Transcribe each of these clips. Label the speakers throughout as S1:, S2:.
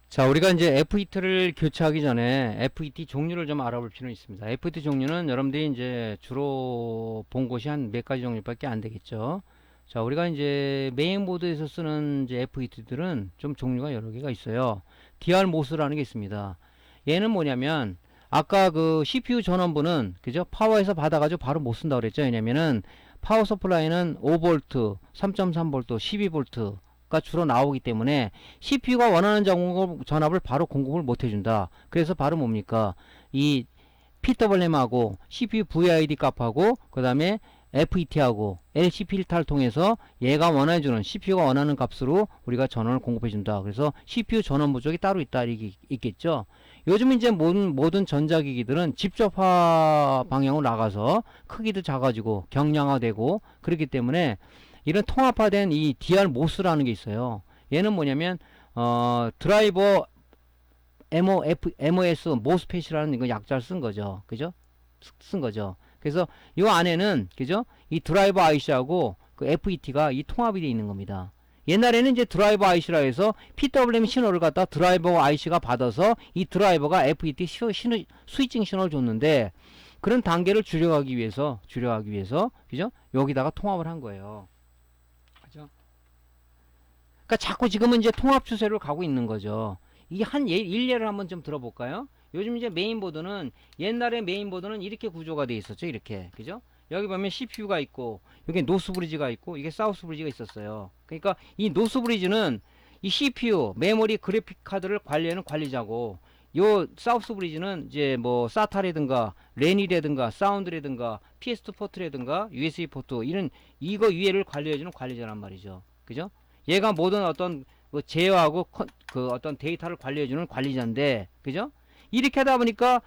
S1: 자, 우리가 이제 FET를 교체하기 전에 FET 종류를 좀 알아볼 필요는 있습니다. FET 종류는 여러분들이 이제 주로 본 곳이 한 몇 가지 종류밖에 안 되겠죠. 자, 우리가 이제 메인보드에서 쓰는 이제 FET들은 좀 종류가 여러 개가 있어요. DRMOS라는 게 있습니다. 얘는 뭐냐면 아까 그 CPU 전원부는 그죠? 파워에서 받아가지고 바로 못 쓴다고 그랬죠. 왜냐면은 파워 서플라이는 5V, 3.3V, 12V 가 주로 나오기 때문에 CPU가 원하는 전압을 바로 공급을 못 해준다. 그래서 바로 뭡니까? 이 PWM하고 CPU VID 값하고 그 다음에 FET하고 LC 필터를 통해서 얘가 원해주는 CPU가 원하는 값으로 우리가 전원을 공급해준다. 그래서 CPU 전원 부족이 따로 있다. 이게 있겠죠. 요즘 이제 모든 전자기기들은 직접화 방향으로 나가서 크기도 작아지고 경량화되고 그렇기 때문에 이런 통합화된 이 DRMOS라는 게 있어요. 얘는 뭐냐면 드라이버 MOS 모스펫이라는 이거 약자를 쓴 거죠. 그죠? 쓴 거죠. 그래서 이 안에는 그죠? 이 드라이버 IC하고 그 FET가 이 통합이 되어 있는 겁니다. 옛날에는 이제 드라이버 IC라 해서 PWM 신호를 갖다 드라이버 IC가 받아서 이 드라이버가 FET 스위칭 신호를 줬는데 그런 단계를 줄여가기 위해서 그죠? 여기다가 통합을 한 거예요. 그죠? 그러니까 자꾸 지금은 이제 통합 추세로 가고 있는 거죠. 이게 일례를 한번 좀 들어볼까요? 요즘 이제 메인보드는 옛날에 메인보드는 이렇게 구조가 돼 있었죠. 이렇게. 그죠? 여기 보면 CPU가 있고 여기 노스 브리지가 있고 이게 사우스 브리지가 있었어요. 그러니까 이 노스 브리지는 이 CPU, 메모리, 그래픽 카드를 관리하는 관리자고 요 사우스 브리지는 이제 뭐 사타라든가 랜이라든가 사운드라든가 PS2 포트라든가 USB 포트 이런 이거 위에를 관리해주는 관리자란 말이죠. 그죠? 얘가 모든 어떤 그 제어하고 그 어떤 데이터를 관리해주는 관리자인데, 그죠? 이렇게 하다 보니까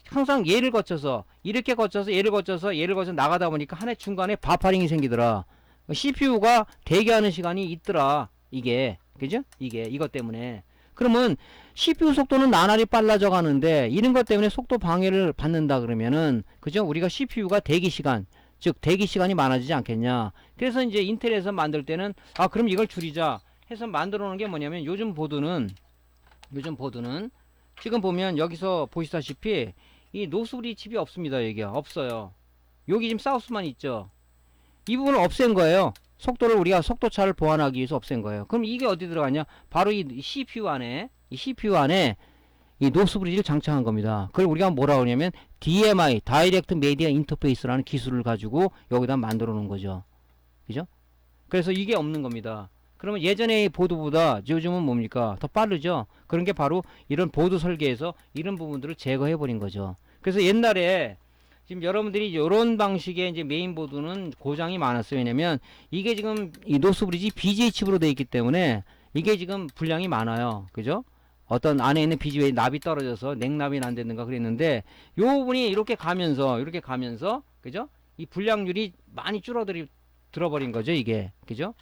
S1: 항상 얘를 거쳐서 이렇게 거쳐서 얘를 거쳐서 얘를 거쳐 나가다 보니까 한 해 중간에 바파링이 생기더라. CPU가 대기하는 시간이 있더라. 이게 그죠? 이게 이것 때문에. 그러면 CPU 속도는 나날이 빨라져 가는데 이런 것 때문에 속도 방해를 받는다 그러면은 그죠? 우리가 CPU가 대기 시간 즉 대기 시간이 많아지지 않겠냐. 그래서 이제 인텔에서 만들 때는 아 그럼 이걸 줄이자 해서 만들어 놓은 게 뭐냐면 요즘 보드는 지금 보면 여기서 보시다시피 이 노스브리 칩이 없습니다. 여기가 없어요. 여기 지금 사우스만 있죠. 이 부분을 없앤 거예요. 속도를 우리가 속도차를 보완하기 위해서 없앤 거예요. 그럼 이게 어디 들어가냐? 바로 이 CPU 안에 이 노스브리지를 장착한 겁니다. 그걸 우리가 뭐라 그러냐면 DMI, 다이렉트 메디어 인터페이스라는 기술을 가지고 여기다 만들어 놓은 거죠. 그죠? 그래서 이게 없는 겁니다. 그러면 예전의 보드보다 요즘은 뭡니까? 더 빠르죠? 그런 게 바로 이런 보드 설계에서 이런 부분들을 제거해 버린 거죠. 그래서 옛날에 지금 여러분들이 이런 방식의 이제 메인보드는 고장이 많았어요. 왜냐면 이게 지금 이 노스브리지 BGA 칩으로 되어 있기 때문에 이게 지금 불량이 많아요. 그죠? 어떤 안에 있는 BGA 납이 떨어져서 냉납이 안 되는가 그랬는데 요 부분이 이렇게 가면서 그죠? 이 불량률이 많이 들어버린 거죠, 이게. 그죠?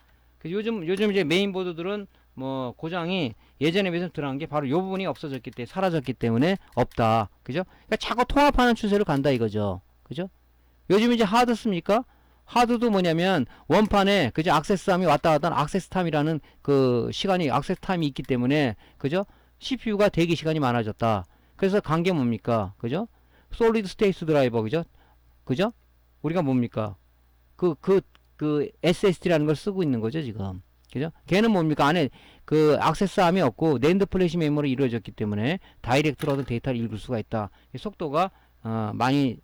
S1: 요즘 이제 메인보드들은 뭐 고장이 예전에 비해서 들어간 게 바로 요 부분이 사라졌기 때문에 없다. 그죠? 그러니까 자꾸 통합하는 추세로 간다 이거죠. 그죠? 요즘 이제 하드 씁니까? 하드도 뭐냐면 원판에 그죠? 액세스함이 왔다 갔다 하는 액세스타임이라는 그 시간이 액세스타임이 있기 때문에 그죠? CPU가 대기 시간이 많아졌다. 그래서 간 게 뭡니까? 그죠? 솔리드 스테이트 드라이버 그죠? 그죠? 우리가 뭡니까? 그 SSD라는 걸 쓰고 있는 거죠 지금. 그죠? 걔는 뭡니까? 안에 그 액세스함이 없고 낸드 플래시 메모리 이루어졌기 때문에 다이렉트로 얻은 데이터를 읽을 수가 있다. 속도가 많이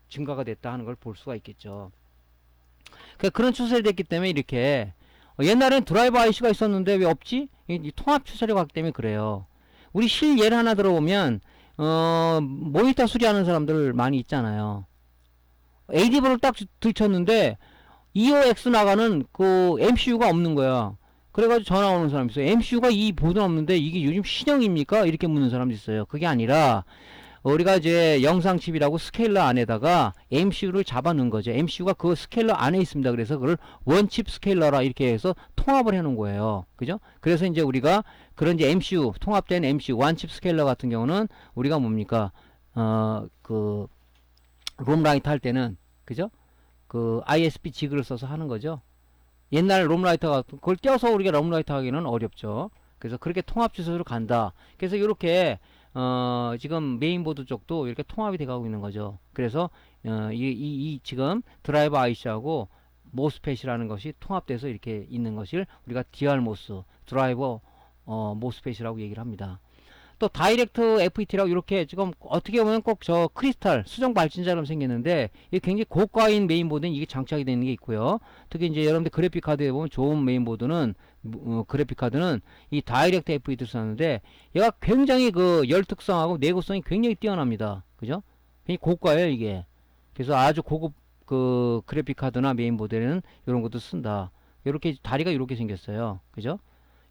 S1: 증가가 됐다 하는 걸 볼 수가 있겠죠. 그런 추세가 됐기 때문에 이렇게 옛날엔 드라이버 IC가 있었는데 왜 없지? 이 통합 추세로 갔기 때문에 그래요. 우리 실예를 하나 들어보면 모니터 수리하는 사람들 많이 있잖아요. ADB를 딱 들쳤는데 EOX 나가는 그 MCU가 없는 거야. 그래가지고 전화 오는 사람이 있어요. MCU가 이 보드는 없는데 이게 요즘 신형입니까? 이렇게 묻는 사람도 있어요. 그게 아니라 우리가 이제 영상칩이라고 스케일러 안에다가 MCU를 잡아 넣은 거죠. MCU가 그 스케일러 안에 있습니다. 그래서 그걸 원칩 스케일러라 이렇게 해서 통합을 해 놓은 거예요. 그죠? 그래서 이제 우리가 그런 이제 MCU, 통합된 MCU, 원칩 스케일러 같은 경우는 우리가 뭡니까? 그 롬라이트 할 때는 그죠? 그 ISP 지그를 써서 하는 거죠. 옛날 롬라이터가 그걸 떼어서 우리가 롬라이터 하기는 어렵죠. 그래서 그렇게 통합 주소로 간다. 그래서 이렇게 지금 메인보드 쪽도 이렇게 통합이 돼가고 있는 거죠. 그래서 지금 드라이버 IC하고 모스펫이라는 것이 통합돼서 이렇게 있는 것을 우리가 DRMOS 드라이버 모스펫이라고 얘기를 합니다. 또 다이렉트 FET라고 이렇게 지금 어떻게 보면 꼭 저 크리스탈 수정 발진자처럼 생겼는데 이게 굉장히 고가인 메인보드는 이게 장착이 되는 게 있고요. 특히 이제 여러분들 그래픽 카드에 보면 좋은 메인보드는 그래픽 카드는 이 다이렉트 FET를 쓰는데 얘가 굉장히 그 열 특성하고 내구성이 굉장히 뛰어납니다. 그죠? 굉장히 고가예요 이게. 그래서 아주 고급 그 그래픽 카드나 메인보드에는 이런 것도 쓴다. 이렇게 다리가 이렇게 생겼어요. 그죠?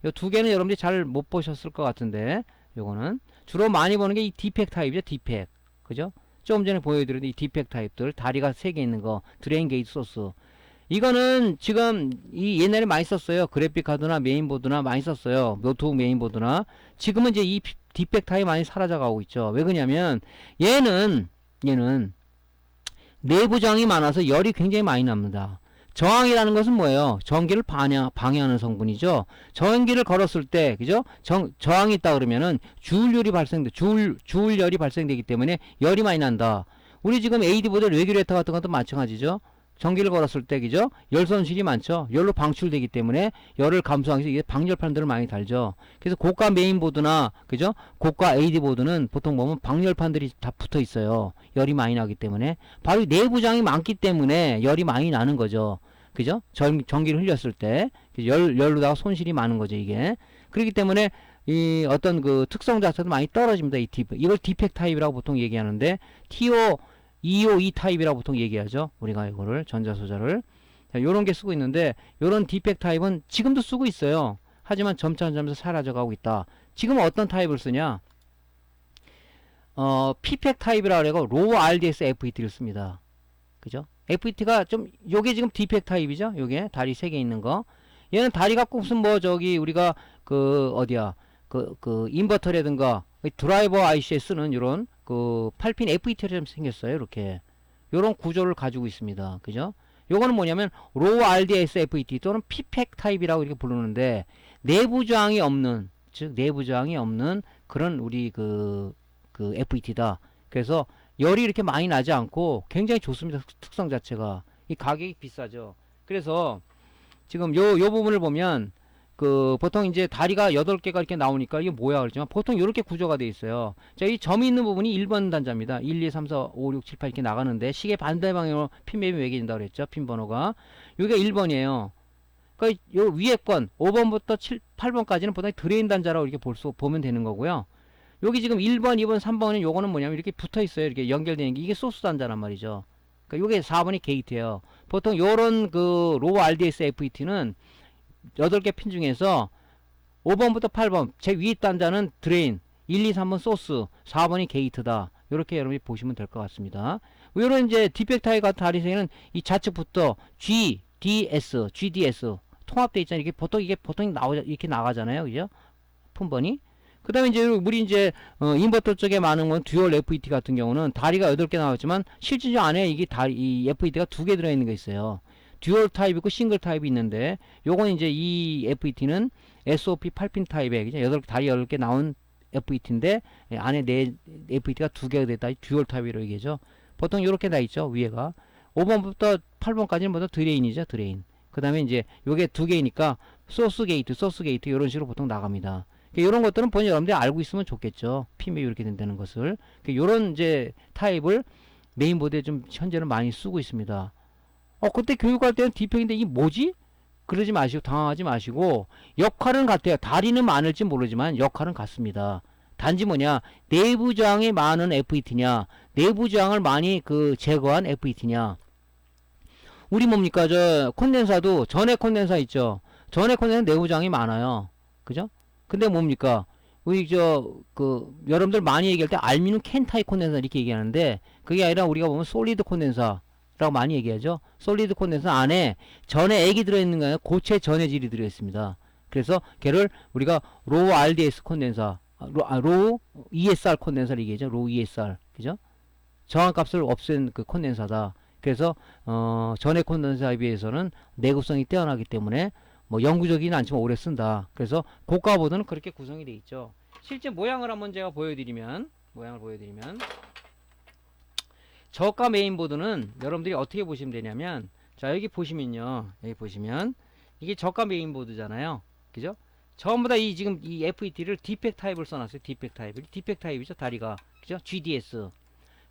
S1: 이 두 개는 여러분들이 잘 못 보셨을 것 같은데 요거는 주로 많이 보는 게 이 디팩 타입이죠. 디팩. 그죠? 좀 전에 보여드린 이 디팩 타입들 다리가 3개 있는 거 드레인 게이트 소스 이거는 지금 이 옛날에 많이 썼어요. 그래픽 카드나 메인보드나 많이 썼어요. 노트북 메인보드나 지금은 이제 이 디팩 타입 많이 사라져 가고 있죠. 왜 그러냐면 얘는 내부장이 많아서 열이 굉장히 많이 납니다. 저항이라는 것은 뭐예요? 전기를 방해하는 성분이죠. 전기를 걸었을 때, 그죠? 저항이 있다 그러면은 주울열이 발생되기 때문에 열이 많이 난다. 우리 지금 AD보다 레귤레이터 같은 것도 마찬가지죠. 전기를 걸었을 때, 그죠? 열 손실이 많죠. 열로 방출되기 때문에 열을 감소하기 위해서 이게 방열판들을 많이 달죠. 그래서 고가 메인보드나, 그죠? 고가 AD보드는 보통 보면 방열판들이 다 붙어 있어요. 열이 많이 나기 때문에. 바로 내부장이 많기 때문에 열이 많이 나는 거죠. 그죠? 전기를 흘렸을 때. 열로다가 손실이 많은 거죠, 이게. 그렇기 때문에 이 어떤 그 특성 자체도 많이 떨어집니다. 이걸 디펙 타입이라고 보통 얘기하는데, EOE 타입이라고 보통 얘기하죠. 우리가 이거를 전자소자를 요런 게 쓰고 있는데 요런 디펙 타입은 지금도 쓰고 있어요. 하지만 점차 사라져 가고 있다. 지금 어떤 타입을 쓰냐? P팩 타입이라고 해서 로우 RDS FET를 씁니다. 그죠? FET가 좀 요게 지금 디펙 타입이죠. 요게 다리 3개 있는 거. 얘는 다리가 꼭 무슨 뭐 저기 우리가 그 어디야? 그 인버터라든가 드라이버 IC에 쓰는 요런 그 8핀 FET처럼 생겼어요. 이렇게 요런 구조를 가지고 있습니다. 그죠? 요거는 뭐냐면 로우 RDS FET 또는 P팩 타입이라고 이렇게 부르는데 내부 저항이 없는 즉 내부 저항이 없는 그런 우리 그 FET다. 그래서 열이 이렇게 많이 나지 않고 굉장히 좋습니다. 특성 자체가 이 가격이 비싸죠. 그래서 지금 요 부분을 보면 그 보통 이제 다리가 8개가 이렇게 나오니까 이게 뭐야 그러지만 보통 이렇게 구조가 되어 있어요. 자, 이 점이 있는 부분이 1번 단자입니다. 1, 2, 3, 4, 5, 6, 7, 8 이렇게 나가는데 시계 반대 방향으로 핀맵이 매겨진다고 그랬죠. 핀 번호가. 여기가 1번이에요. 그러니까 요 위에 건 5번부터 8번까지는 보통 드레인 단자라고 이렇게 보면 되는 거고요. 여기 지금 1번, 2번, 3번은 요거는 뭐냐면 이렇게 붙어 있어요. 이렇게 연결되는 게 이게 소스 단자란 말이죠. 그러니까 요게 4번이 게이트예요. 보통 요런 그 로우 RDS FET는 8개 핀 중에서 5번부터 8번 제 위에 단자는 드레인 1, 2, 3번 소스 4번이 게이트다. 이렇게 여러분이 보시면 될 것 같습니다. 이런 이제 디펙 타입 같은 다리생에는 이 좌측부터 GDS 통합되어 있잖아요. 이게 보통 이렇게 나가잖아요. 그죠? 푼번이. 그 다음에 이제 우리 이제 인버터 쪽에 많은 건 듀얼 FET 같은 경우는 다리가 8개 나왔지만 실질적으로 안에 이 FET가 2개 들어있는 게 있어요. 듀얼 타입 있고 싱글 타입이 있는데 요건 이제 이 FET는 SOP 8핀 타입에 다리 8개 나온 FET인데 안에 FET가 2개가 됐다. 듀얼 타입이라고 얘기하죠. 보통 요렇게 다 있죠. 위에가 5번부터 8번까지는 모두 드레인이죠. 드레인. 그 다음에 이제 요게 2개이니까 소스 게이트 요런 식으로 보통 나갑니다. 요런 것들은 본인 여러분들이 알고 있으면 좋겠죠. 핀맵이 이렇게 된다는 것을. 요런 이제 타입을 메인보드에 좀 현재는 많이 쓰고 있습니다. 그때 교육할 때는 디펙인데 이게 뭐지? 그러지 마시고 당황하지 마시고 역할은 같아요. 다리는 많을지 모르지만 역할은 같습니다. 단지 뭐냐 내부 저항이 많은 FET냐 내부 저항을 많이 제거한 FET냐. 우리 뭡니까 저 콘덴사도 전해 콘덴사 있죠. 전해 콘덴사 내부 저항이 많아요. 그죠? 근데 뭡니까 우리 여러분들 많이 얘기할 때 알미늄 캔 타입 콘덴사 이렇게 얘기하는데 그게 아니라 우리가 보면 솔리드 콘덴사 라고 많이 얘기하죠. 솔리드 콘덴서 안에 전해액이 들어있는 거예요. 고체 전해질이 들어있습니다. 그래서 걔를 우리가 로우 RDS 콘덴서, 로우 ESR 콘덴서를 얘기하죠. 로우 ESR. 그죠? 저항값을 없앤 그 콘덴서다. 그래서 전해 콘덴서에 비해서는 내구성이 뛰어나기 때문에 뭐 영구적이진 않지만 오래 쓴다. 그래서 고가 보드는 그렇게 구성이 돼 있죠. 실제 모양을 한번 제가 보여드리면 저가 메인보드는 여러분들이 어떻게 보시면 되냐면, 자 여기 보시면요, 여기 보시면 이게 저가 메인보드잖아요, 그죠? 전부 다 이 지금 이 FET를 디펙 타입을 써놨어요. 디펙 타입이죠, 다리가, 그죠? GDS.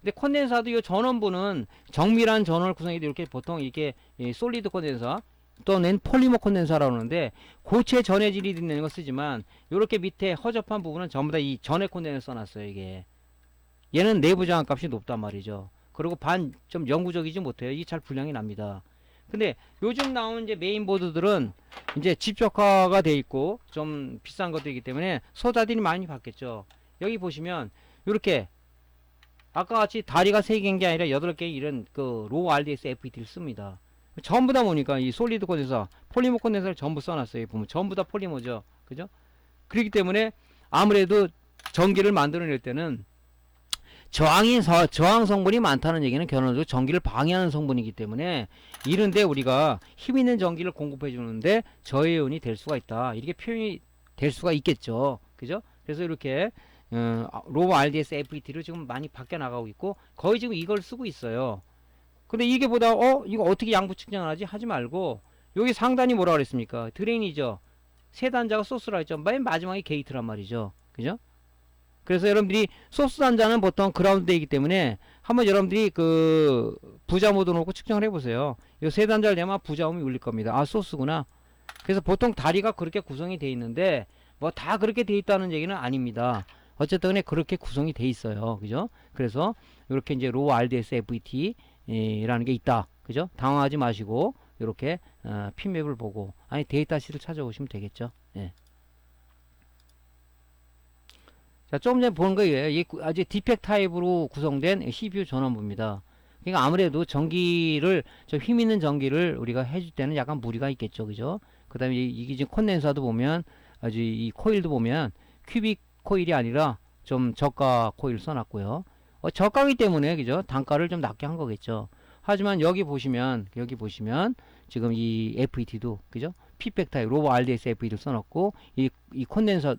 S1: 근데 콘덴사도 이 전원부는 정밀한 전원을 구성해도 이렇게 보통 이렇게 솔리드 콘덴사 또는 폴리머 콘덴사라고 하는데, 고체 전해질이 있는 거 쓰지만 이렇게 밑에 허접한 부분은 전부 다 이 전해 콘덴서 써놨어요. 이게 얘는 내부 저항값이 높단 말이죠. 그리고 좀 영구적이지 못해요. 이게 잘 불량이 납니다. 근데 요즘 나온 이제 메인보드들은 이제 집적화가 돼 있고 좀 비싼 것들이기 때문에 소자들이 많이 받겠죠. 여기 보시면 이렇게 아까 같이 다리가 3개인 게 아니라 8개 이런 그 로우 RDS FET를 씁니다. 전부 다 보니까 이 솔리드 콘덴서, 폴리머 콘덴서를 전부 써놨어요. 보면 전부 다 폴리머죠. 그죠? 그렇기 때문에 아무래도 전기를 만들어낼 때는 저항 성분이 많다는 얘기는 결론적으로 전기를 방해하는 성분이기 때문에 이런데 우리가 힘 있는 전기를 공급해 주는데 저해연이 될 수가 있다. 이렇게 표현이 될 수가 있겠죠. 그죠? 그래서 이렇게 로우 RDS FET를 지금 많이 바뀌어 나가고 있고 거의 지금 이걸 쓰고 있어요. 근데 이게 보다 이거 어떻게 양부 측정을 하지? 하지 말고 여기 상단이 뭐라 그랬습니까? 드레인이죠. 세 단자가 소스라 했죠. 맨 마지막에 게이트란 말이죠. 그죠? 그래서 여러분들이 소스 단자는 보통 그라운드이기 때문에 한번 여러분들이 그 부자 모드 놓고 측정을 해보세요. 이 세 단자를 내면 부자음이 울릴 겁니다. 아, 소스구나. 그래서 보통 다리가 그렇게 구성이 돼 있는데 뭐 다 그렇게 돼 있다는 얘기는 아닙니다. 어쨌든 간에 그렇게 구성이 돼 있어요. 그죠? 그래서 이렇게 이제 로우 RDS FET 라는 게 있다. 그죠? 당황하지 마시고 이렇게 핀맵을 보고 아니 데이터시트를 찾아오시면 되겠죠. 예. 자, 조금 전에 본 거예요. 이게 아주 디펙 타입으로 구성된 CPU 전원부입니다. 그러니까 아무래도 전기를, 좀 힘 있는 전기를 우리가 해줄 때는 약간 무리가 있겠죠. 그죠? 그 다음에 이게 지금 콘덴서도 보면, 아주 이 코일도 보면, 큐빅 코일이 아니라 좀 저가 코일 써놨고요. 저가기 때문에, 그죠? 단가를 좀 낮게 한 거겠죠. 하지만 여기 보시면, 지금 이 FET도, 그죠? 피백 타입, 로우 RDS FET를 써놨고, 이 콘덴서,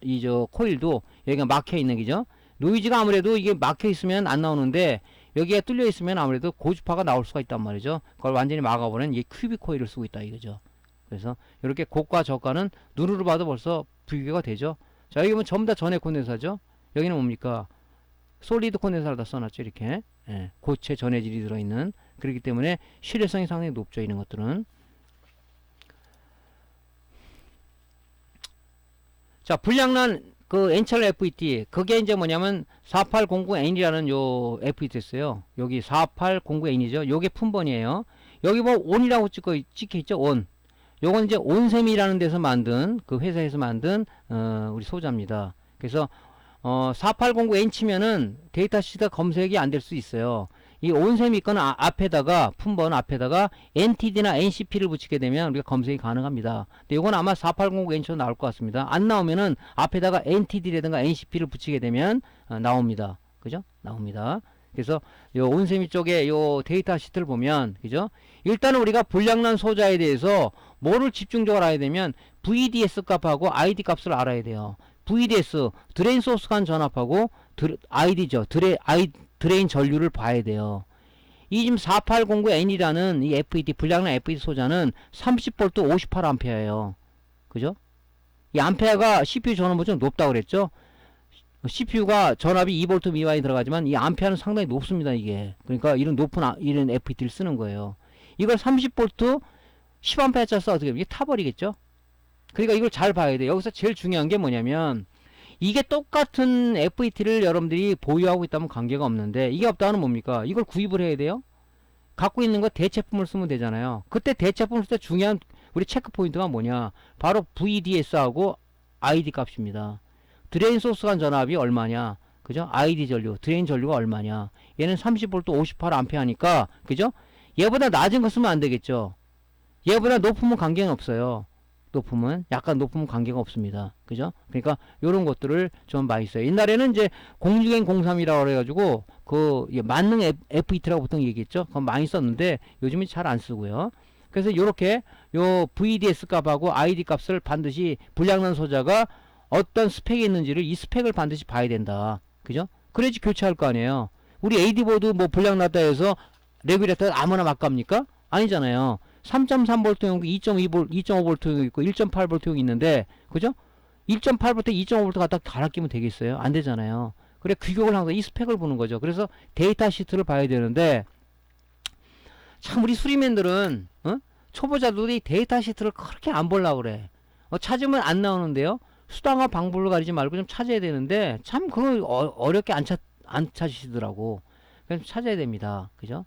S1: 코일도 여기가 막혀 있는, 그죠? 노이즈가 아무래도 이게 막혀 있으면 안 나오는데, 여기에 뚫려 있으면 아무래도 고주파가 나올 수가 있단 말이죠. 그걸 완전히 막아버리는 이 큐빅 코일을 쓰고 있다 이거죠. 그래서 이렇게 고가 저가는 눈으로 봐도 벌써 비교가 되죠. 자, 여기 보면 전부 다 전해 콘덴서죠. 여기는 뭡니까? 솔리드 콘덴서를 다 써놨죠. 이렇게 고체 전해질이 들어있는. 그렇기 때문에 실효성이 상당히 높죠. 이런 것들은. 자, 불량난 그 N철 FET, 그게 이제 뭐냐면 4809N이라는 요 FET였어요. 여기 4809N이죠. 요게 품번이에요. 여기 뭐 온이라고 찍혀있죠. 온. 요건 이제 온셈이라는 데서 만든, 그 회사에서 만든 우리 소자입니다. 그래서 4809N 치면은 데이터 시트가 검색이 안 될 수 있어요. 이 온셈이 있거나 앞에다가 품번 앞에다가 NTD나 NCP를 붙이게 되면 우리가 검색이 가능합니다. 근데 이건 아마 4809N처럼 나올 것 같습니다. 안 나오면은 앞에다가 NTD라든가 NCP를 붙이게 되면 나옵니다. 그죠? 나옵니다. 그래서 요 온셈이 쪽에 요 데이터 시트를 보면, 그죠? 일단은 우리가 불량난 소자에 대해서 뭐를 집중적으로 알아야 되면 VDS 값하고 ID 값을 알아야 돼요. VDS 드레인 소스 간 전압하고 ID죠. 드레인 전류를 봐야 돼요. 이 지금 4809N이라는 이 FET 불량난 FET 소자는 30V 58A예요. 그죠? 이 암페어가 CPU 전압보다 좀 높다고 그랬죠? CPU가 전압이 2V 미만이 들어가지만 이 암페어는 상당히 높습니다, 이게. 그러니까 이런 높은 이런 FET를 쓰는 거예요. 이걸 30V 10A짜리 써 어떻게 이게 타버리겠죠? 그러니까 이걸 잘 봐야 돼요. 여기서 제일 중요한 게 뭐냐면 이게 똑같은 FET를 여러분들이 보유하고 있다면 관계가 없는데 이게 없다는 뭡니까? 이걸 구입을 해야 돼요. 갖고 있는 거 대체품을 쓰면 되잖아요. 그때 대체품을 쓸 때 중요한 우리 체크 포인트가 뭐냐? 바로 VDS하고 ID 값입니다. 드레인 소스 간 전압이 얼마냐? 그죠? ID 전류, 드레인 전류가 얼마냐? 얘는 30V 58A니까 그죠? 얘보다 낮은 거 쓰면 안 되겠죠? 얘보다 높으면 관계는 없어요. 높으면 약간 높으면 관계가 없습니다. 그죠? 그러니까 요런 것들을 좀 많이 써요. 옛날에는 이제 06N 03이라고 그래가지고 그 만능 FET라고 보통 얘기했죠. 그건 많이 썼는데 요즘은 잘 안 쓰고요. 그래서 요렇게 요 VDS 값하고 ID 값을 반드시 불량난 소자가 어떤 스펙이 있는지를 이 스펙을 반드시 봐야 된다. 그죠? 그래야지 교체할 거 아니에요. 우리 AD보드 뭐 불량 났다 해서 레귤레이터 아무나 막 갑니까? 아니잖아요. 3.3V용도 2.2V, 2.5V용 있고 1.8V용 있는데, 그죠? 1.8V, 2.5V 갖다 갈아 끼면 되겠어요? 안 되잖아요. 그래, 규격을 항상 이 스펙을 보는 거죠. 그래서 데이터 시트를 봐야 되는데, 참 우리 수리맨들은 초보자들이 데이터 시트를 그렇게 안 보려고 그래. 찾으면 안 나오는데요. 수단과 방법을 가리지 말고 좀 찾아야 되는데 참 그걸 어렵게 안 찾으시더라고. 그래서 찾아야 됩니다. 그죠?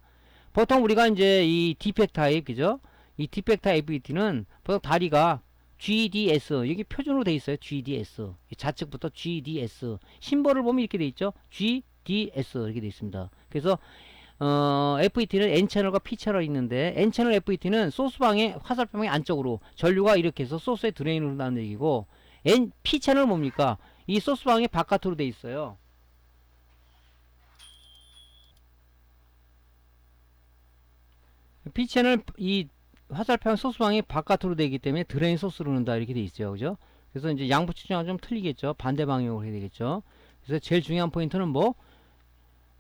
S1: 보통 우리가 이제 이 디펙 타입, 그죠? 이 디펙 타입 APT는 보통 다리가 GDS, 여기 표준으로 돼 있어요. GDS. 좌측부터 GDS. 심벌을 보면 이렇게 돼 있죠. GDS 이렇게 돼 있습니다. 그래서 FET는 N채널과 P채널이 있는데, N채널 FET는 소스방의 화살표방의 안쪽으로 전류가 이렇게 해서 소스에 드레인을 한다는 얘기고, P채널은 뭡니까? 이 소스방의 바깥으로 돼 있어요. P채널 이 화살표방 소스방이 바깥으로 되기 때문에 드레인 소스로 넣는다 이렇게 돼 있죠. 그죠? 그래서 이제 양부 측정은 좀 틀리겠죠. 반대 방향으로 해야 되겠죠. 그래서 제일 중요한 포인트는 뭐?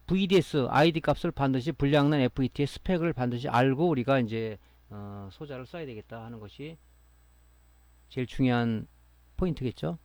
S1: VDS, ID 값을 반드시 불량난 FET의 스펙을 반드시 알고 우리가 이제 소자를 써야 되겠다 하는 것이 제일 중요한 포인트겠죠.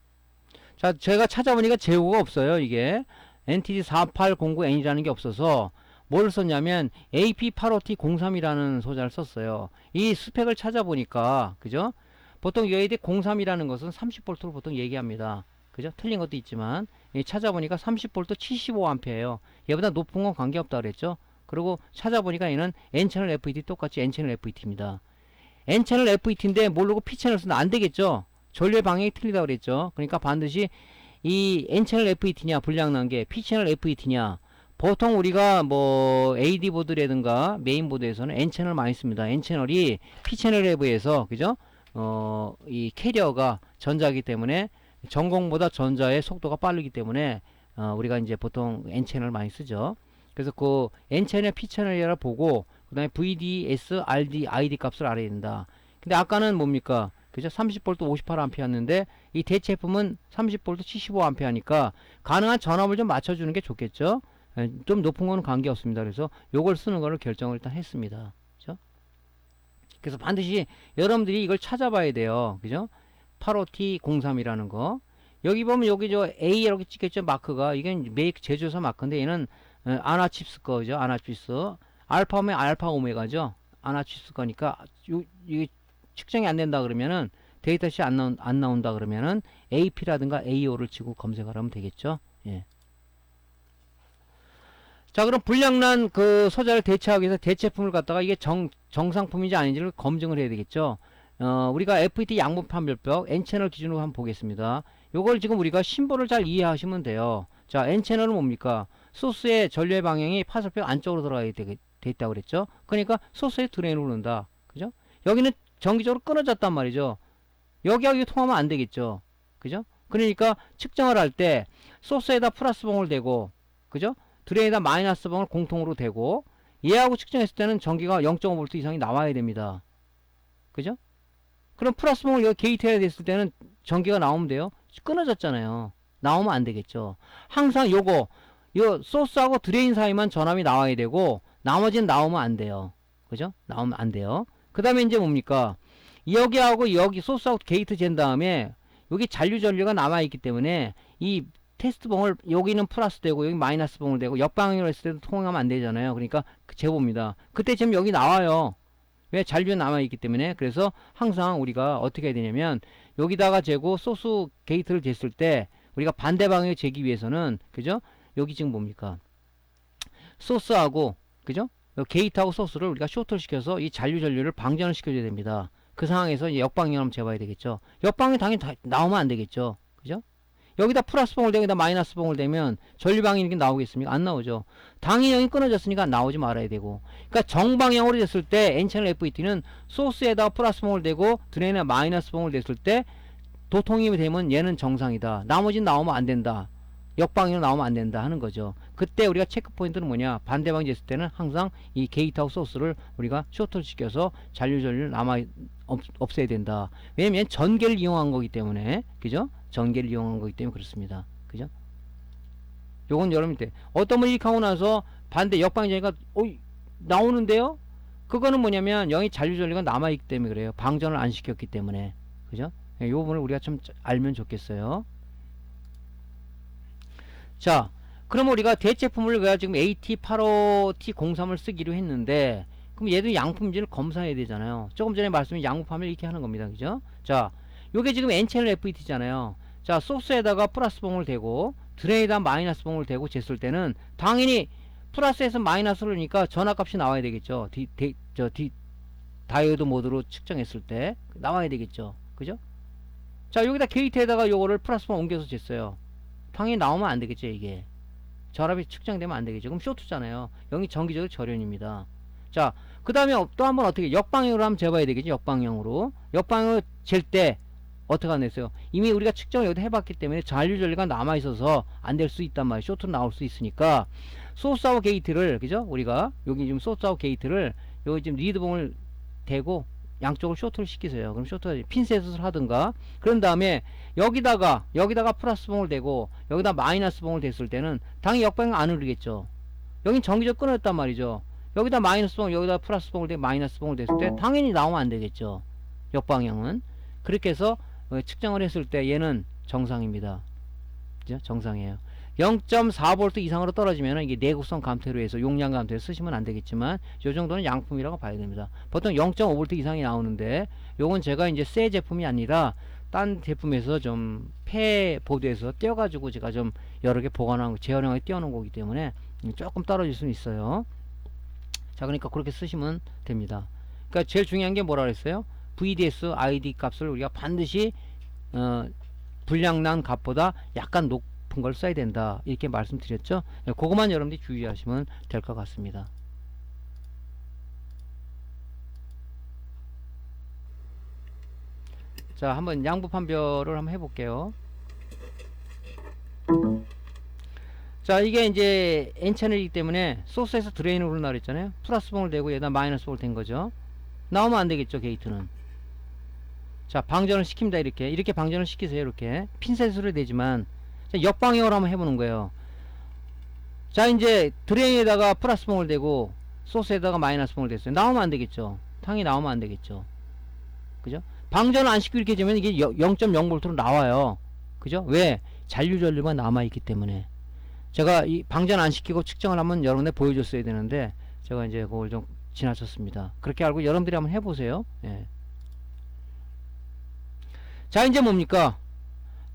S1: 자, 제가 찾아보니까 재고가 없어요. 이게 NTD4809N이라는 게 없어서 뭘 썼냐면 AP85T03이라는 소자를 썼어요. 이 스펙을 찾아보니까, 그죠? 보통 얘들 03이라는 것은 30V로 보통 얘기합니다. 그죠? 틀린 것도 있지만 찾아보니까 30V 75A예요. 얘보다 높은 건 관계없다 그랬죠. 그리고 찾아보니까 얘는 N채널 FET 똑같이 N채널 FET입니다. N채널 FET인데 모르고 P채널 쓰면 안 되겠죠. 전류의 방향이 틀리다 그랬죠. 그러니까 반드시 이 N채널 FET냐 불량난 게 P채널 FET냐. 보통 우리가 뭐 AD보드라든가 메인보드에서는 N채널 많이 씁니다. N채널이 P채널에 비해서, 그죠? 이 캐리어가 전자이기 때문에 전공보다 전자의 속도가 빠르기 때문에 우리가 이제 보통 N채널 많이 쓰죠. 그래서 그 N채널, P채널이라 보고 그 다음에 VDS, RD, ID 값을 알아야 된다. 근데 아까는 뭡니까? 그죠? 30V 58A였는데 이 대체품은 30V 75A니까 가능한 전압을 좀 맞춰주는 게 좋겠죠. 좀 높은 거는 관계없습니다. 그래서 요걸 쓰는 거를 결정을 일단 했습니다. 그죠? 그래서 반드시 여러분들이 이걸 찾아봐야 돼요. 그죠? 85T03이라는 거. 여기 보면 여기 저 A 이렇게 찍혔죠. 마크가. 이게 메이크 제조사 마크인데 얘는 아나칩스 거죠. 아나칩스. 알파면 알파 오메가죠. 아나칩스 거니까 이게 측정이 안 된다 그러면은 데이터시 안 나온다 그러면은 AP라든가 AO를 치고 검색을 하면 되겠죠. 예. 자, 그럼 불량난 그 소자를 대체하기 위해서 대체품을 갖다가 이게 정상품인지 아닌지를 검증을 해야 되겠죠. 우리가 FET 양분 판별법 N채널 기준으로 한번 보겠습니다. 요걸 지금 우리가 심볼을 잘 이해하시면 돼요. 자, N채널은 뭡니까? 소스의 전류의 방향이 파설표 안쪽으로 들어가야 돼 있다고 그랬죠. 그러니까 소스에 드레인을 넣는다. 그죠? 여기는 정기적으로 끊어졌단 말이죠. 여기하고 통하면 안 되겠죠. 그죠? 그러니까 측정을 할 때 소스에다 플러스 봉을 대고, 그죠? 드레인에다 마이너스 봉을 공통으로 대고, 얘하고 측정했을 때는 전기가 0.5V 이상이 나와야 됩니다. 그죠? 그럼 플러스 봉을 여기 게이트해야 됐을 때는 전기가 나오면 돼요. 끊어졌잖아요. 나오면 안 되겠죠. 항상 요 소스하고 드레인 사이만 전압이 나와야 되고 나머지는 나오면 안 돼요. 그죠? 나오면 안 돼요. 그 다음에 이제 뭡니까? 여기하고 여기 소스하고 게이트 잰 다음에 여기 전류가 남아있기 때문에 이 테스트 봉을 여기는 플러스 되고 여기 마이너스 봉을 되고 역방향으로 했을 때도 통하면 안 되잖아요. 그러니까 재봅니다. 그때 지금 여기 나와요. 왜? 잔류 남아있기 때문에. 그래서 항상 우리가 어떻게 해야 되냐면 여기다가 재고 소스 게이트를 쟀을 때 우리가 반대 방향에 재기 위해서는, 그죠? 여기 지금 뭡니까? 소스하고, 그죠? 게이트하고 소스를 우리가 쇼트를 시켜서 이 전류를 방전을 시켜줘야 됩니다. 그 상황에서 이제 역방향을 한번 재봐야 되겠죠. 역방향이 당연히 나오면 안 되겠죠. 그죠? 여기다 플러스 봉을 대고 여기다 마이너스 봉을 대면 전류방향이 이렇게 나오겠습니까? 안 나오죠. 당연히 끊어졌으니까 나오지 말아야 되고. 그러니까 정방향으로 됐을 때 N채널 FET는 소스에다 플러스 봉을 대고 드레인에 마이너스 봉을 댔을 때 도통이 되면 얘는 정상이다. 나머지는 나오면 안 된다. 역방향으로 나오면 안 된다 하는 거죠. 그때 우리가 체크 포인트는 뭐냐? 반대 방향 있을 때는 항상 이 게이트하고 소스를 우리가 쇼트를 시켜서 잔류전류를 없애야 된다. 왜냐면 전개를 이용한 거기 때문에, 그죠? 전개를 이용한 거기 때문에 그렇습니다. 그죠? 요건 여러분들 어떤 분이 이렇게 하고 나서 반대 역방향이니까 나오는데요? 그거는 뭐냐면 여기 잔류전류가 남아있기 때문에 그래요. 방전을 안 시켰기 때문에. 그죠? 요 부분을 우리가 좀 알면 좋겠어요. 자, 그럼 우리가 대체품을 왜 지금 AT85T03을 쓰기로 했는데, 그럼 얘도 양품질을 검사해야 되잖아요. 조금 전에 말씀드린 양극화면 이렇게 하는 겁니다. 그죠? 자, 요게 지금 N채널 FET잖아요. 자, 소스에다가 플러스 봉을 대고 드레인에다 마이너스 봉을 대고 쟀을 때는 당연히 플러스에서 마이너스를 넣으니까 전압값이 나와야 되겠죠. 다이오드 모드로 측정했을 때 나와야 되겠죠. 그죠? 자, 여기다 게이트에다가 요거를 플러스 봉 옮겨서 쟀어요. 당연히 나오면 안 되겠죠, 이게. 결합이 측정되면 안 되겠죠. 그럼 쇼트잖아요. 여기 정기적으로 절연입니다. 자, 그 다음에 또 한번 어떻게 역방향으로 한번 재봐야 되겠죠. 역방향으로. 역방향으로 잴 때 어떻게 안 됐어요? 이미 우리가 측정을 여기다 해봤기 때문에 잔류전류가 남아있어서 안 될 수 있단 말이에요. 쇼트로 나올 수 있으니까 소스하고 게이트를, 그죠? 우리가 여기 지금 소스하고 게이트를 여기 지금 리드봉을 대고 양쪽을 쇼트를 시키세요. 그럼 쇼트 핀셋을 하든가. 그런 다음에 여기다가 플러스 봉을 대고 여기다 마이너스 봉을 댔을 때는 당연히 역방향 안 흐르겠죠. 여긴 정기적 끊어졌단 말이죠. 여기다 마이너스 봉, 여기다 플러스 봉을 대고 마이너스 봉을 댔을 때 당연히 나오면 안 되겠죠. 역방향은. 그렇게 해서 측정을 했을 때 얘는 정상입니다. 그죠? 정상이에요. 0.4V 이상으로 떨어지면 이게 내구성 감퇴로 해서 용량 감퇴로 쓰시면 안 되겠지만 요 정도는 양품이라고 봐야 됩니다. 보통 0.5V 이상이 나오는데 요건 제가 이제 새 제품이 아니라 딴 제품에서 좀 폐 보드에서 떼어가지고 제가 좀 여러 개 보관하고 재활용하게 띄워놓은 거기 때문에 조금 떨어질 수는 있어요. 자, 그러니까 그렇게 쓰시면 됩니다. 그러니까 제일 중요한 게 뭐라 그랬어요? VDS ID 값을 우리가 반드시 불량난 값보다 약간 높은 걸 써야 된다, 이렇게 말씀드렸죠. 그것만 여러분들이 주의하시면 될 것 같습니다. 자, 한번 양부 판별을 한번 해볼게요. 자, 이게 이제 N채널이기 때문에 소스에서 드레인을 오른다 그랬잖아요. 플러스 봉을 대고 얘다 마이너스 봉을 댄 거죠. 나오면 안 되겠죠, 게이트는. 자, 방전을 시킵니다. 이렇게 방전을 시키세요. 이렇게 핀셋으로 되지만, 자, 역방향으로 한번 해보는 거예요. 자, 이제 드레인에다가 플러스 봉을 대고 소스에다가 마이너스 봉을 댔어요. 나오면 안 되겠죠. 당연히 나오면 안 되겠죠. 그죠? 방전을 안 시키고 이렇게 되면 이게 0.0V로 나와요. 그죠? 왜? 잔류전류가 남아있기 때문에. 제가 이 방전 안 시키고 측정을 한번 여러분들 보여줬어야 되는데 제가 이제 그걸 좀 지나쳤습니다. 그렇게 알고 여러분들이 한번 해보세요. 예. 자, 이제 뭡니까?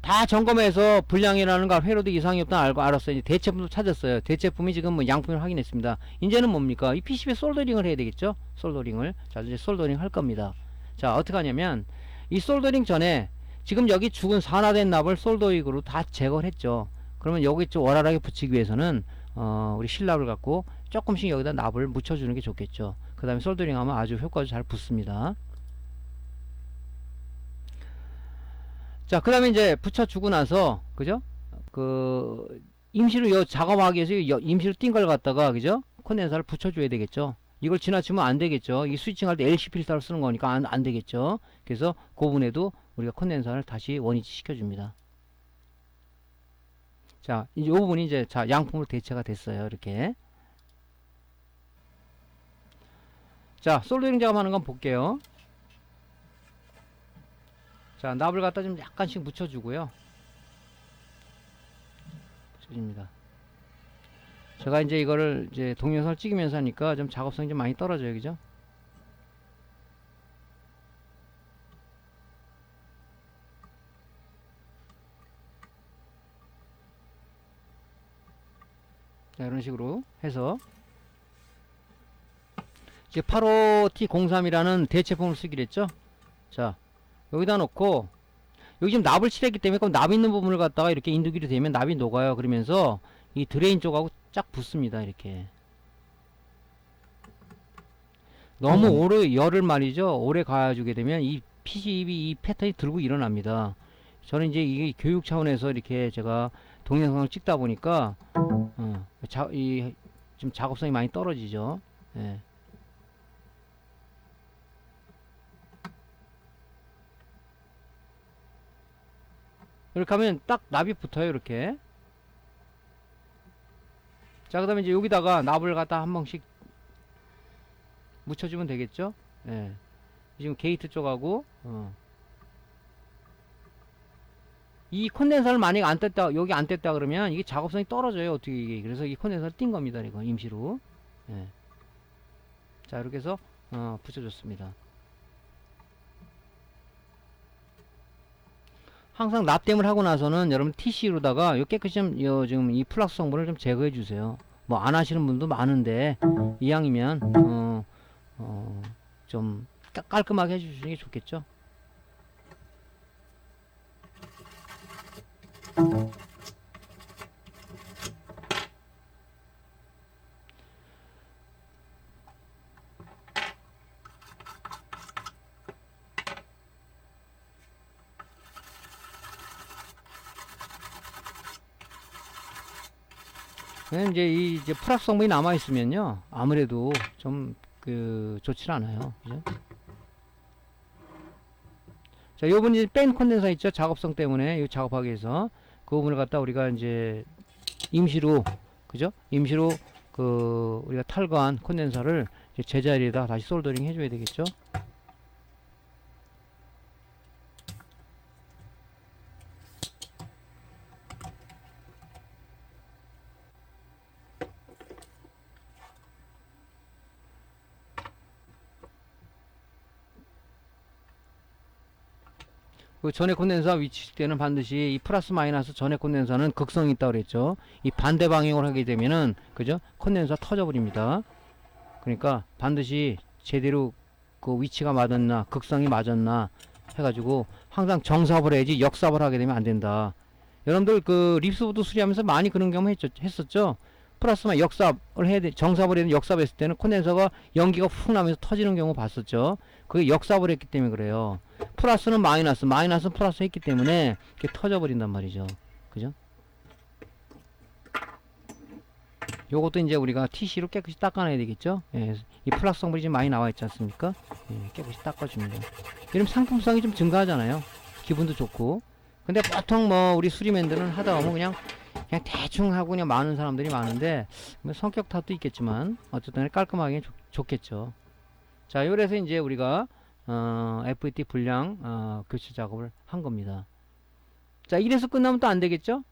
S1: 다 점검해서 불량이라는 걸 회로도 이상이 없다 알았어요. 이제 대체품도 찾았어요. 대체품이 지금 뭐 양품을 확인했습니다. 이제는 뭡니까? 이 PCB에 솔더링을 해야 되겠죠? 솔더링을. 자, 이제 솔더링 할 겁니다. 자, 어떻게 하냐면 이 솔더링 전에 지금 여기 죽은 산화된 납을 솔더링으로 다 제거를 했죠. 그러면 여기 좀 원활하게 붙이기 위해서는 우리 실납을 갖고 조금씩 여기다 납을 묻혀주는 게 좋겠죠. 그 다음에 솔더링 하면 아주 효과도 잘 붙습니다. 자, 그 다음에 이제 붙여주고 나서, 그죠? 임시로 작업하기 위해서 임시로 띈 걸 갖다가, 그죠? 콘덴서를 붙여줘야 되겠죠. 이걸 지나치면 안 되겠죠. 이 스위칭 할 때 LC 필터를 쓰는 거니까 안 되겠죠. 그래서 그 부분에도 우리가 콘덴서를 다시 원위치 시켜줍니다. 자, 이 부분이 이제 양품으로 대체가 됐어요. 이렇게. 자, 솔더링 작업하는 건 볼게요. 자, 납을 갖다 좀 약간씩 묻혀주고요. 묻혀줍니다. 제가 이제 이거를 이제 동영상을 찍으면서 하니까 좀 작업성이 좀 많이 떨어져요. 그죠? 자, 이런 식으로 해서 이제 85T03이라는 대체품을 쓰기로 했죠. 자, 여기다 놓고 여기 지금 납을 칠했기 때문에 그럼 납 있는 부분을 갖다가 이렇게 인두기로 되면 납이 녹아요. 그러면서 이 드레인 쪽하고 쫙 붙습니다. 이렇게 너무 오래 열을 말이죠. 오래 가해주게 되면 이 PCB 이 패턴이 들고 일어납니다. 저는 이제 이게 교육 차원에서 이렇게 제가 동영상을 찍다 보니까 좀 작업성이 많이 떨어지죠. 예. 이렇게 하면 딱 납이 붙어요. 이렇게. 자, 그 다음에 이제 여기다가 납을 갖다 한 번씩 묻혀주면 되겠죠. 예. 지금 게이트 쪽하고 이 콘덴서를 만약에 안 뗐다, 여기 안 뗐다 그러면 이게 작업성이 떨어져요. 어떻게 이게. 그래서 이 콘덴서를 띈 겁니다. 이거 임시로. 예. 자, 이렇게 해서 붙여줬습니다. 항상 납땜을 하고 나서는 여러분 TC로다가 깨끗이 지금 이 플락스 성분을 좀 제거해 주세요. 뭐 안 하시는 분도 많은데 이왕이면 좀 깔끔하게 해주시는 게 좋겠죠. 이제 플락스 성분이 남아 있으면요 아무래도 좀 좋질 않아요. 그죠? 자, 요 부분이 뺀 콘덴서 있죠? 작업성 때문에 이 작업하기 위해서 그 부분을 갖다 우리가 이제 임시로, 그죠? 임시로 우리가 탈거한 콘덴서를 이제 제자리에다 다시 솔더링 해줘야 되겠죠? 그 전해 콘덴서 위치 때는 반드시 이 플러스 마이너스 전해 콘덴서는 극성이 있다고 그랬죠. 이 반대 방향으로 하게 되면은, 그죠? 콘덴서 터져버립니다. 그러니까 반드시 제대로 그 위치가 맞았나, 극성이 맞았나 해가지고 항상 정삽을 해야지 역삽을 하게 되면 안 된다. 여러분들 립스보드 수리하면서 많이 그런 경험 했었죠? 플러스만 역삽을 해야 돼, 정삽을 해야 돼. 역삽했을 때는 콘덴서가 연기가 훅 나면서 터지는 경우 봤었죠? 그게 역삽을 했기 때문에 그래요. 플러스는 마이너스, 마이너스는 플러스 했기 때문에 이렇게 터져버린단 말이죠. 그죠? 요것도 이제 우리가 TC로 깨끗이 닦아내야 되겠죠? 예, 이 플러스 성분이 지금 많이 나와 있지 않습니까? 예, 깨끗이 닦아줍니다. 이러면 상품성이 좀 증가하잖아요. 기분도 좋고. 근데 보통 우리 수리맨들은 하다 보면 그냥 대충 하고 그냥 많은 사람들이 많은데, 성격 탓도 있겠지만, 어쨌든 깔끔하게 좋겠죠. 자, 요래서 이제 우리가 FET 불량 교체 작업을 한 겁니다. 자, 이래서 끝나면 또 안 되겠죠?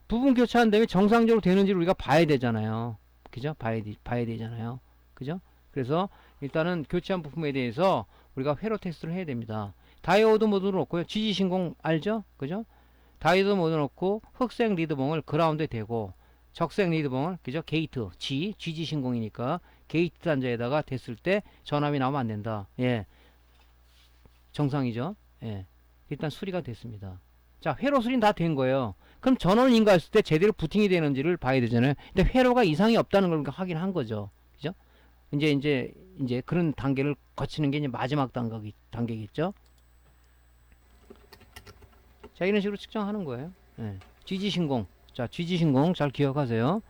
S1: 부분 교체한 다음에 정상적으로 되는지를 우리가 봐야 되잖아요. 그죠? 봐야 되잖아요. 그죠? 그래서 일단은 교체한 부품에 대해서 우리가 회로 테스트를 해야 됩니다. 다이오드 모드로 놓고요. GG 신공 알죠? 그죠? 다이오드 모드 놓고 흑색 리드봉을 그라운드에 대고 적색 리드봉을, 그죠? 게이트 GG 신공이니까 게이트 단자에다가 댔을 때 전압이 나오면 안 된다. 예. 정상이죠? 예. 일단 수리가 됐습니다. 자, 회로 수리는 다 된 거예요. 그럼 전원을 인가했을 때 제대로 부팅이 되는지를 봐야 되잖아요. 근데 회로가 이상이 없다는 걸 확인한 거죠. 그죠? 이제 그런 단계를 거치는 게 이제 마지막 단계겠죠? 자, 이런 식으로 측정하는 거예요. 예. GG 신공. 자, GG 신공 잘 기억하세요.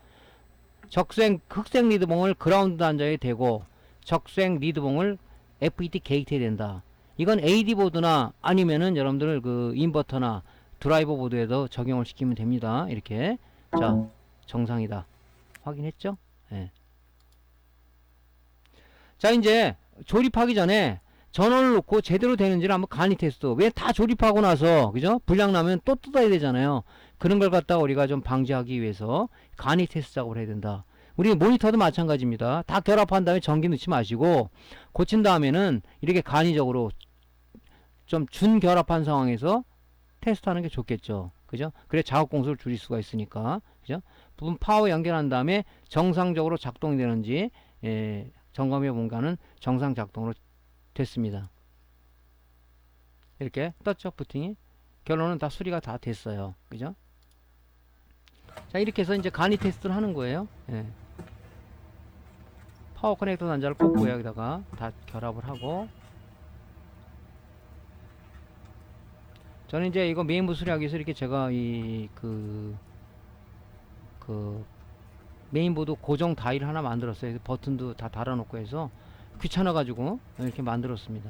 S1: 흑색 리드봉을 그라운드 단자에 대고 적색 리드봉을 FET 게이트에 된다. 이건 AD 보드나 아니면은 여러분들 인버터나 드라이버 보드에도 적용을 시키면 됩니다. 이렇게. 자, 정상이다. 확인했죠? 예. 자, 이제 조립하기 전에 전원을 놓고 제대로 되는지를 한번 간이 테스트. 왜 다 조립하고 나서, 그죠? 불량 나면 또 뜯어야 되잖아요. 그런 걸 갖다가 우리가 좀 방지하기 위해서 간이 테스트 작업을 해야 된다. 우리 모니터도 마찬가지입니다. 다 결합한 다음에 전기 넣지 마시고 고친 다음에는 이렇게 간이적으로 좀 준결합한 상황에서 테스트하는 게 좋겠죠. 그죠? 그래 작업 공수를 줄일 수가 있으니까. 그죠? 부분 파워 연결한 다음에 정상적으로 작동이 되는지 점검해 본가는 정상 작동으로 됐습니다. 이렇게 떴죠, 부팅이. 결론은 다 수리가 다 됐어요. 그죠? 자, 이렇게 해서 이제 간이 테스트를 하는 거예요. 예. 파워 커넥터 단자를 꽂고 여기다가 다 결합을 하고, 저는 이제 이거 메인보드 수리하기 위해서 이렇게 제가 그 메인보드 고정 다이를 하나 만들었어요. 버튼도 다 달아놓고 해서 귀찮아가지고 이렇게 만들었습니다.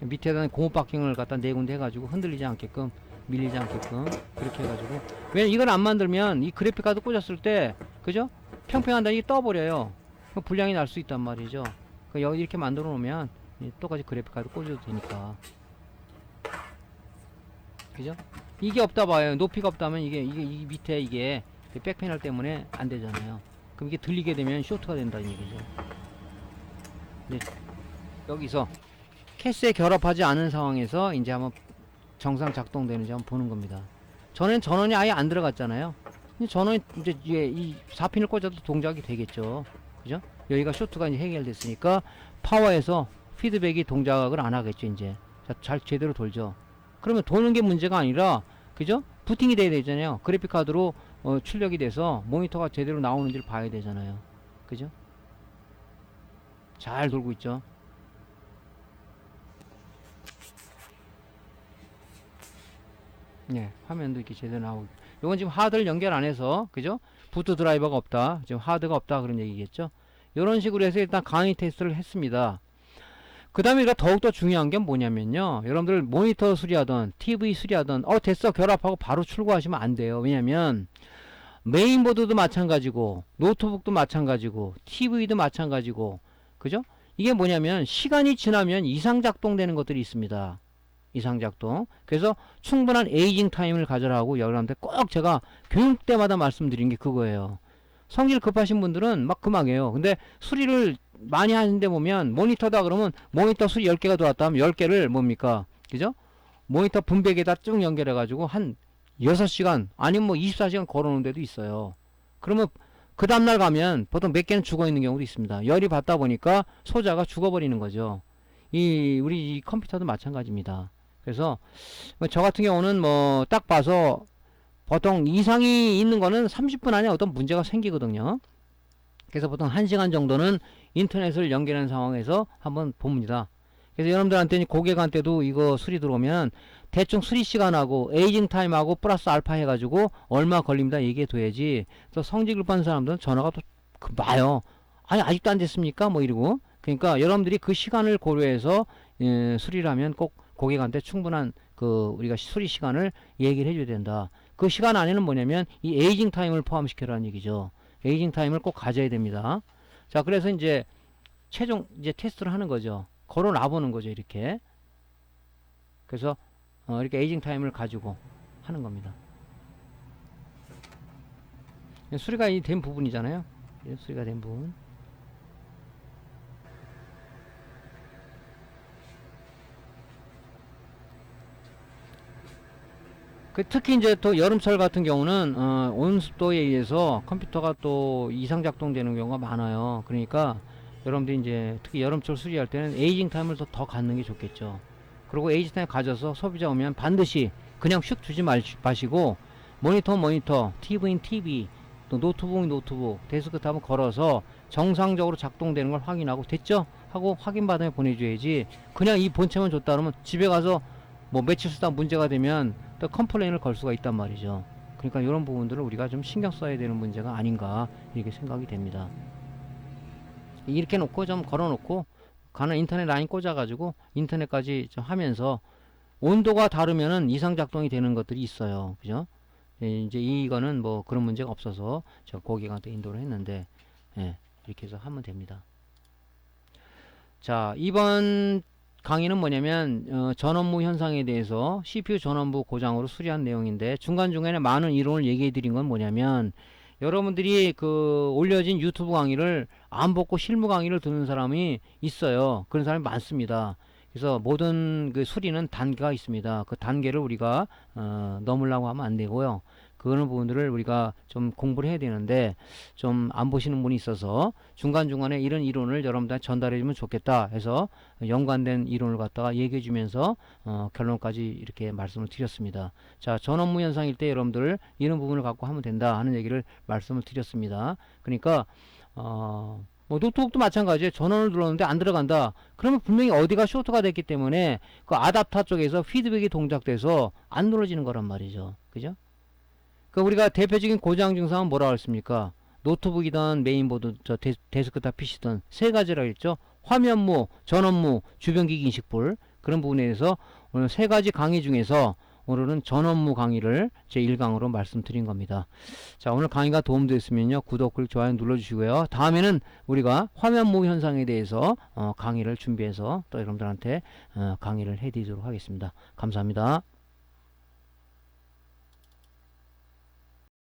S1: 밑에다가 고무 바킹을 갖다 네 군데 해가지고 흔들리지 않게끔, 밀리지 않게끔 그렇게 해가지고. 왜냐면 이걸 안 만들면 이 그래픽카드 꽂았을 때, 그죠? 평평한다니 떠버려요. 불량이 날 수 있단 말이죠. 여기 이렇게 만들어 놓으면 똑같이 그래픽카드 꽂아도 되니까, 그죠? 이게 없다 봐요. 높이가 없다면 이 밑에 이게 백패널 때문에 안 되잖아요. 그럼 이게 들리게 되면 쇼트가 된다는 얘기죠. 네, 여기서 캐스에 결합하지 않은 상황에서 이제 한번 정상 작동되는지 한번 보는 겁니다. 전원이 아예 안 들어갔잖아요. 전원이 이제 이 4핀을 꽂아도 동작이 되겠죠. 그죠? 여기가 쇼트가 이제 해결됐으니까 파워에서 피드백이 동작을 안 하겠죠. 이제 잘 제대로 돌죠. 그러면 도는 게 문제가 아니라, 그죠? 부팅이 돼야 되잖아요. 그래픽 카드로 출력이 돼서 모니터가 제대로 나오는지를 봐야 되잖아요. 그죠? 잘 돌고 있죠. 네, 화면도 이렇게 제대로 나오고. 요건 지금 하드를 연결 안 해서, 그죠? 부트 드라이버가 없다, 지금 하드가 없다, 그런 얘기겠죠. 요런 식으로 해서 일단 강의 테스트를 했습니다. 그 다음에 우리가 더욱더 중요한 게 뭐냐면요, 여러분들 모니터 수리하던 TV 수리하던 됐어 결합하고 바로 출고하시면 안 돼요. 왜냐면 메인보드도 마찬가지고 노트북도 마찬가지고 TV도 마찬가지고, 그죠? 이게 뭐냐면 시간이 지나면 이상 작동되는 것들이 있습니다. 이상 작동. 그래서 충분한 에이징 타임을 가져라고 여러분한테 꼭 제가 교육 때마다 말씀드린 게 그거예요. 성질 급하신 분들은 막 금방해요. 근데 수리를 많이 하는데 보면 모니터다 그러면 모니터 수리 10개가 들어왔다 하면 10개를 뭡니까? 그죠? 모니터 분배기에다 쭉 연결해 가지고 한 6시간 아니면 뭐 24시간 걸어놓은 데도 있어요. 그러면 그 다음날 가면 보통 몇 개는 죽어 있는 경우도 있습니다. 열이 받다 보니까 소자가 죽어버리는 거죠. 우리 이 컴퓨터도 마찬가지입니다. 그래서 저 같은 경우는 뭐 딱 봐서 보통 이상이 있는 거는 30분 안에 어떤 문제가 생기거든요. 그래서 보통 1시간 정도는 인터넷을 연결한 상황에서 한번 봅니다. 그래서 여러분들한테 고객한테도 이거 수리 들어오면 대충 수리 시간하고 에이징 타임하고 플러스 알파 해가지고 얼마 걸립니다 얘기해 둬야지. 또 성질 급한 사람들은 전화가 또 와요. 아니 아직도 안 됐습니까? 뭐 이러고. 그러니까 여러분들이 그 시간을 고려해서 수리를 하면 꼭 고객한테 충분한 우리가 수리 시간을 얘기를 해줘야 된다. 그 시간 안에는 뭐냐면 이 에이징 타임을 포함시켜라는 얘기죠. 에이징 타임을 꼭 가져야 됩니다. 자, 그래서 이제 최종 이제 테스트를 하는 거죠. 걸어 놔보는 거죠, 이렇게. 그래서 이렇게 에이징 타임을 가지고 하는 겁니다. 수리가 된 부분이잖아요. 수리가 된 부분. 특히 이제 또 여름철 같은 경우는 온습도에 의해서 컴퓨터가 또 이상 작동되는 경우가 많아요. 그러니까 여러분들이 이제 특히 여름철 수리할 때는 에이징 타임을 더 갖는 게 좋겠죠. 그리고 에이징 타임 가져서 소비자 오면 반드시 그냥 슉 주지 마시고 모니터, TV인 TV, 또 노트북인 노트북, 데스크탑은 걸어서 정상적으로 작동되는 걸 확인하고 됐죠? 하고 확인받으면 보내줘야지. 그냥 이 본체만 줬다 그러면 집에 가서 뭐 며칠 쓰다 문제가 되면 또 컴플레인을 걸 수가 있단 말이죠. 그러니까 이런 부분들을 우리가 좀 신경 써야 되는 문제가 아닌가 이렇게 생각이 됩니다. 이렇게 놓고 좀 걸어 놓고 가는 인터넷 라인 꽂아 가지고 인터넷까지 좀 하면서 온도가 다르면은 이상 작동이 되는 것들이 있어요. 그죠? 이제 이거는 뭐 그런 문제가 없어서 제가 고객한테 인도를 했는데, 이렇게 해서 하면 됩니다. 자, 이번 강의는 뭐냐면 전원무 현상에 대해서 CPU 전원부 고장으로 수리한 내용인데, 중간중간에 많은 이론을 얘기해 드린 건 뭐냐면, 여러분들이 올려진 유튜브 강의를 안 보고 실무 강의를 듣는 사람이 있어요. 그런 사람이 많습니다. 그래서 모든 수리는 단계가 있습니다. 그 단계를 우리가 넘으려고 하면 안 되고요. 그런 부분들을 우리가 좀 공부를 해야 되는데 좀 안 보시는 분이 있어서 중간중간에 이런 이론을 여러분들한테 전달해 주면 좋겠다 해서 연관된 이론을 갖다가 얘기해 주면서 결론까지 이렇게 말씀을 드렸습니다. 자, 전업무 현상일 때 여러분들 이런 부분을 갖고 하면 된다 하는 얘기를 말씀을 드렸습니다. 그러니까 뭐 노트북도 마찬가지예요. 전원을 눌렀는데 안 들어간다. 그러면 분명히 어디가 쇼트가 됐기 때문에 그 아답터 쪽에서 피드백이 동작돼서 안 눌러지는 거란 말이죠. 그죠? 그 우리가 대표적인 고장 증상은 뭐라고 했습니까? 노트북이든 메인보드, 데스크탑 PC든 세 가지라고 했죠. 화면무, 전원무, 주변기기 인식불. 그런 부분에 대해서 오늘 세 가지 강의 중에서 오늘은 전원무 강의를 제 1강으로 말씀드린 겁니다. 자, 오늘 강의가 도움됐으면요, 구독, 그리고 좋아요 눌러주시고요. 다음에는 우리가 화면무 현상에 대해서 강의를 준비해서 또 여러분들한테 강의를 해드리도록 하겠습니다. 감사합니다.